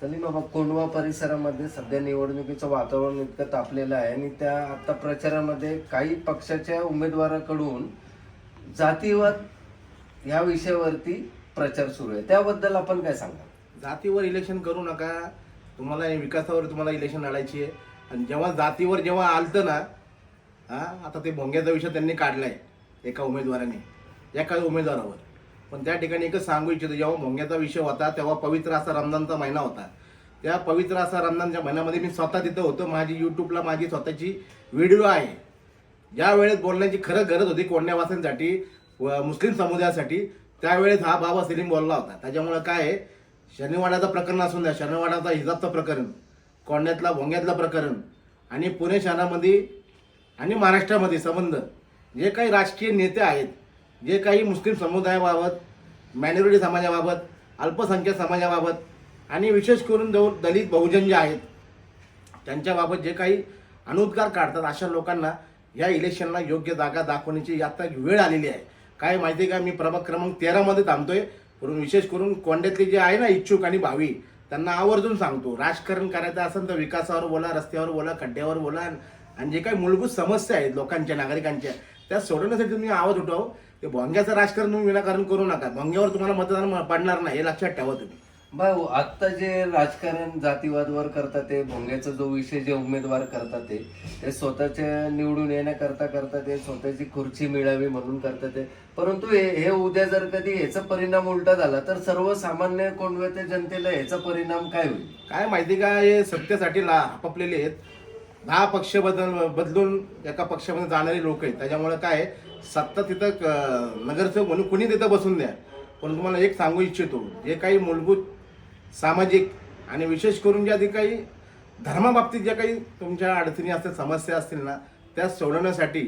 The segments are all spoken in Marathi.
सलीम बाबा, कोंढवा परिसरामध्ये सध्या निवडणुकीचं वातावरण इतकं तापलेलं आहे आणि त्या आता प्रचारामध्ये काही पक्षाच्या उमेदवाराकडून जातीवाद या विषयावरती प्रचार सुरू आहे, त्याबद्दल आपण काय सांगाल? जातीवर इलेक्शन करू नका. तुम्हाला विकासावर तुम्हाला इलेक्शन लढायची आहे. आणि जेव्हा जातीवर जेव्हा आलतं ना, आता ते भोंग्याचा विषय त्यांनी काढलाय एका उमेदवारावर. पण त्या ठिकाणी एकच सांगू इच्छितो, जेव्हा भोंग्याचा विषय होता तेव्हा पवित्र असा रमजानचा महिना होता. त्या पवित्र असा रमजानच्या महिन्यामध्ये मी स्वतः तिथं होतो. माझी यूट्यूबला माझी स्वतःची व्हिडिओ आहे. ज्या वेळेस बोलण्याची खरं गरज होती कोंढवासींसाठी व मुस्लिम समुदायासाठी, त्यावेळेस हा बाबा सलीम बोलला होता. त्याच्यामुळे काय आहे, शनिवाराचं प्रकरण असून द्या, शनिवाराचा हिजाबचं प्रकरण, कोंढ्यातला भोंग्यातलं प्रकरण आणि पुणे शहरामध्ये आणि महाराष्ट्रामध्ये संबंध, जे काही राजकीय नेते आहेत, जे काही मुस्लिम समुदायाबाबत, मायनॉरिटी समाजाबाबत, अल्पसंख्याक समाजाबाबत आणि विशेष करून दलित बहुजन जे आहेत त्यांच्याबाबत जे काही अनुद्गार काढतात, अशा लोकांना या इलेक्शनला योग्य जागा दाखवण्याची आता वेळ आलेली आहे. काय माहिती का, मी प्रभाग क्रमांक 13मध्ये थांबतोय. पण विशेष करून कोंढ्यातले जे आहे ना इच्छुक आणि भावी, त्यांना आवर्जून सांगतो, राजकारण करायचं असेल तर विकासावर बोला, रस्त्यावर बोला, खड्ड्यावर बोला आणि जे काही मूलभूत समस्या आहेत लोकांच्या, नागरिकांच्या, त्या सोडवण्यासाठी तुम्ही आवाज उठव. ते भोंग्याचं राजकारण तुम्ही विनाकारण करू नका. भोंग्यावर तुम्हाला मतदान पडणार नाही, हे लक्षात ठेवा तुम्ही. भाऊ, आत्ता जे राजकारण जातीवादवर करतात, ते भोंग्याचा जो विषय जे उमेदवार करतात ते स्वतःच्या निवडून येण्याकरता करतात, ते स्वतःची खुर्ची मिळावी म्हणून करतात ते. परंतु हे उद्या जर कधी ह्याचा परिणाम उलटा झाला तर सर्वसामान्य कोंढव्याच्या जनतेला ह्याचा परिणाम काय होईल? काय माहिती का, हे सत्तेसाठी आपापलेले आहेत. 10 पक्ष बदलून एका पक्षामध्ये जाणारे लोक आहेत. त्याच्यामुळे काय, सत्ता तिथं नगरसेवक म्हणून कुणी तिथं बसून द्या. पण तुम्हाला एक सांगू इच्छितो, जे काही मूलभूत सामाजिक आणि विशेष करून ज्या काही धर्माबाबतीत ज्या काही तुमच्या अडचणी असतील, समस्या असतील ना, त्या सोडवण्यासाठी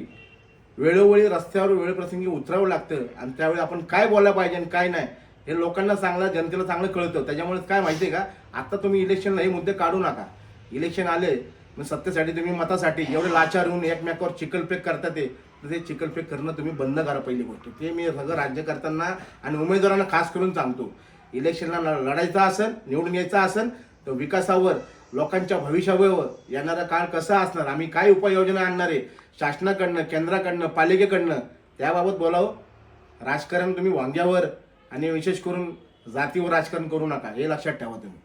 वेळोवेळी रस्त्यावर वेळप्रसंगी उतरावं लागतं. आणि त्यावेळी आपण काय बोलायला पाहिजे आणि काय नाही हे लोकांना चांगलं, जनतेला चांगलं कळतं. त्याच्यामुळे काय माहिती आहे का, आता तुम्ही इलेक्शनला हे मुद्दे काढू नका. इलेक्शन आले मग सत्तेसाठी तुम्ही मतासाठी एवढे लाचार होऊन एकमेकावर चिखलफेक करता, ते चिखलफेक करणं तुम्ही बंद करा. पहिली गोष्ट ते मी सगळं राज्यकर्त्यांना आणि उमेदवारांना खास करून सांगतो. इलेक्शनला लढायचं असेल, निवडून यायचं असेल तर विकासावर, लोकांच्या भविष्यावर, येणारा काळ कसा असणार, आम्ही काय उपाययोजना आणणार आहे शासनाकडनं, केंद्राकडनं, पालिकेकडनं, त्याबाबत बोलावं. राजकारण तुम्ही वांग्यावर आणि विशेष करून जातीवर राजकारण करू नका, हे लक्षात ठेवा तुम्ही.